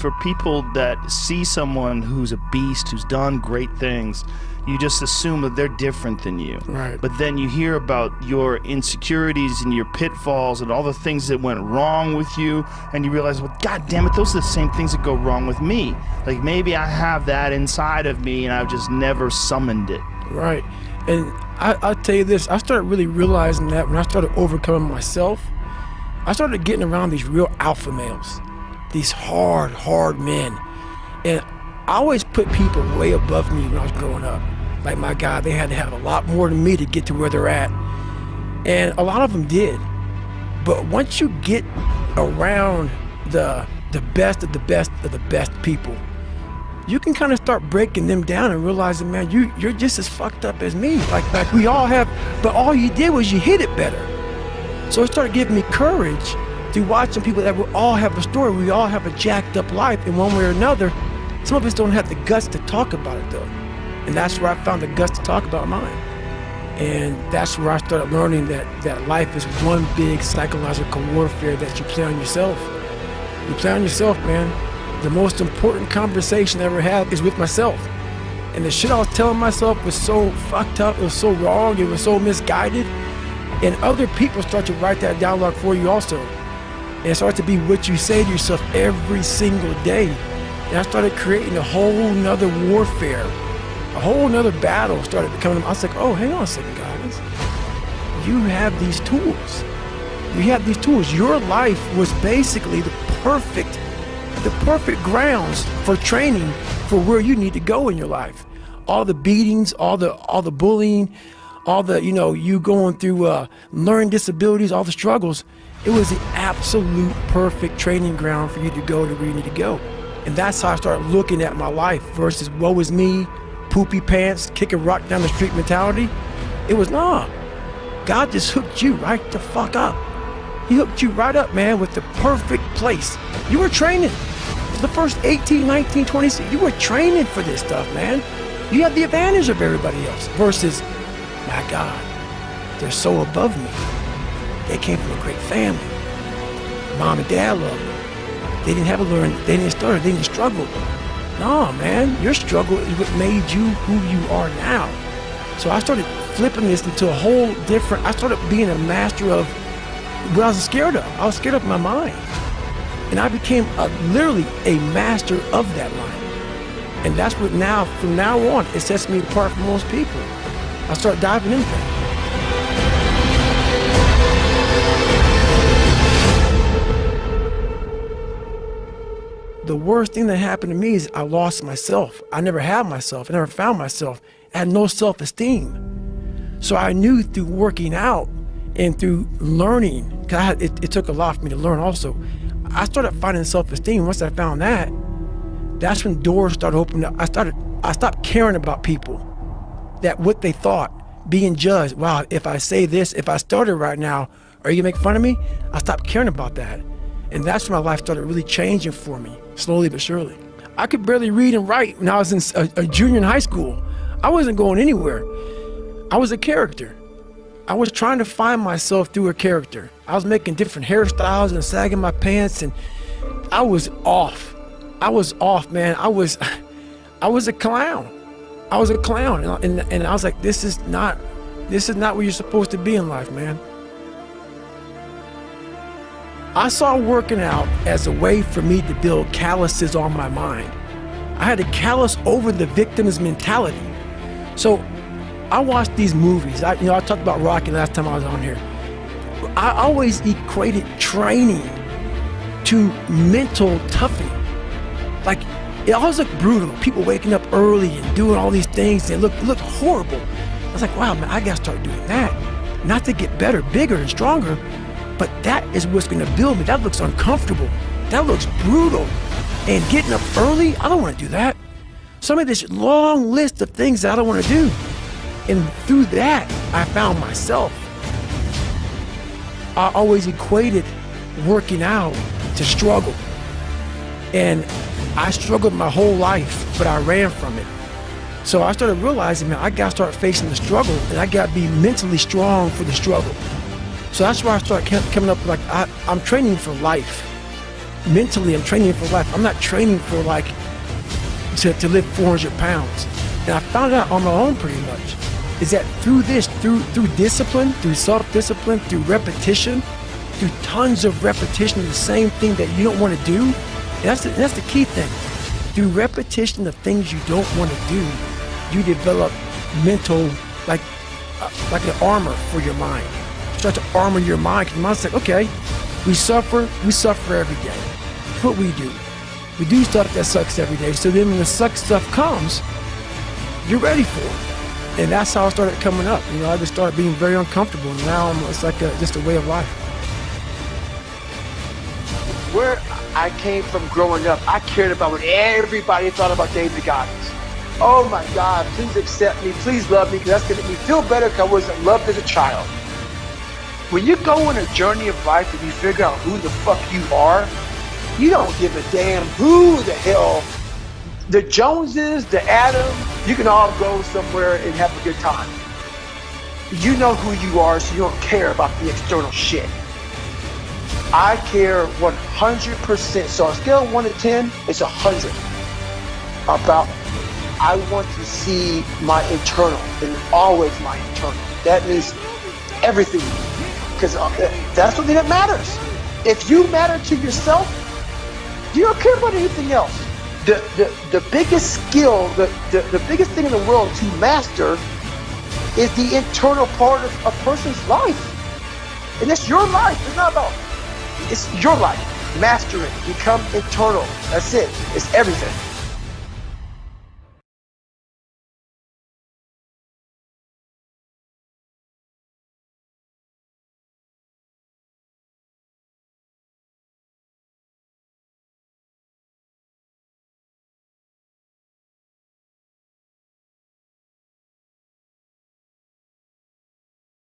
for people that see someone who's a beast, who's done great things, you just assume that they're different than you. Right. But then you hear about your insecurities and your pitfalls and all the things that went wrong with you, and you realize, well, God damn it, those are the same things that go wrong with me. Like, maybe I have that inside of me and I've just never summoned it. Right. And I'll tell you this, I started really realizing that when I started overcoming myself, I started getting around these real alpha males, these hard men. And I always put people way above me when I was growing up. Like, my God, they had to have a lot more than me to get to where they're at. And a lot of them did. But once you get around the best of the best of the best people, you can kind of start breaking them down and realizing, man, you're just as fucked up as me. Like we all have, but all you did was you hit it better. So it started giving me courage through watching people that we all have a story. We all have a jacked up life in one way or another. Some of us don't have the guts to talk about it though. And that's where I found the guts to talk about mine. And that's where I started learning that life is one big psychological warfare that you play on yourself. You play on yourself, man. The most important conversation I ever had is with myself. And the shit I was telling myself was so fucked up, it was so wrong, it was so misguided. And other people start to write that dialogue for you also. And it starts to be what you say to yourself every single day. And I started creating a whole nother warfare. A whole nother battle started becoming. I was like, oh, hang on a second, guys. You have these tools. You have these tools. Your life was basically the perfect grounds for training for where you need to go in your life. All the beatings, all the bullying, all the, you going through learning disabilities, all the struggles. It was the absolute perfect training ground for you to go to where you need to go. And that's how I started looking at my life versus woe is me, poopy pants, kick a rock down the street mentality. It was, nah, God just hooked you right the fuck up. He hooked you right up, man, with the perfect place. You were training. For the first 18, 19, 20, you were training for this stuff, man. You had the advantage of everybody else versus, my God, they're so above me. They came from a great family. Mom and dad loved them. They didn't have to learn, they didn't stutter, they didn't struggle. No, man, your struggle is what made you who you are now. So I started flipping this into a whole different, I started being a master of what I was scared of. I was scared of my mind. And I became literally a master of that mind. And that's what now, from now on, it sets me apart from most people. I start diving into that. The worst thing that happened to me is I lost myself. I never had myself. I never found myself. I had no self-esteem. So I knew through working out and through learning, because it took a lot for me to learn also, I started finding self-esteem. Once I found that, that's when doors started opening up. I stopped caring about people, that what they thought, being judged. Wow, if I say this, if I started right now, are you gonna make fun of me? I stopped caring about that. And that's when my life started really changing for me, slowly but surely. I could barely read and write when I was in a junior in high school. I wasn't going anywhere. I was a character. I was trying to find myself through a character. I was making different hairstyles and sagging my pants, and I was off. I was off, man. I was a clown. I was a clown, and I was like, this is not where you're supposed to be in life, man. I saw working out as a way for me to build calluses on my mind. I had to callus over the victim's mentality. So I watched these movies. I talked about Rocky last time I was on here. I always equated training to mental toughening. Like, it always looked brutal. People waking up early and doing all these things, and it looked horrible. I was like, wow, man, I gotta start doing that. Not to get better, bigger, and stronger, but that is what's gonna build me. That looks uncomfortable. That looks brutal. And getting up early, I don't wanna do that. So I made this long list of things that I don't wanna do. And through that, I found myself. I always equated working out to struggle. And I struggled my whole life, but I ran from it. So I started realizing, man, I gotta start facing the struggle, and I gotta be mentally strong for the struggle. So that's where I started coming up with, like, I'm training for life. mentally, I'm training for life. I'm not training for like to lift 400 pounds. And I found out on my own pretty much, is that through discipline, through self-discipline, through repetition, through tons of repetition of the same thing that you don't want to do, and that's the key thing. Through repetition of things you don't want to do, you develop mental, like an armor for your mind. You start to armor your mind, because your mind's like, okay, we suffer every day. That's what we do. We do stuff that sucks every day, so then when the suck stuff comes, you're ready for it. And that's how I started coming up. You know, I just started being very uncomfortable, and now it's like just a way of life. Where I came from growing up, I cared about what everybody thought about David Goggins. Oh my God, please accept me, please love me, because that's gonna make me feel better because I wasn't loved as a child. When you go on a journey of life and you figure out who the fuck you are, you don't give a damn who the hell, the Joneses, the Adams, you can all go somewhere and have a good time. You know who you are, so you don't care about the external shit. I care 100%. So on a scale of 1 to 10, it's 100. About, I want to see my internal, and always my internal. That means everything, because that's the thing that matters. If you matter to yourself, you don't care about anything else. The biggest skill, the biggest thing in the world to master is the internal part of a person's life. And it's your life. It's not about, it's your life. Master it. Become internal. That's it. It's everything.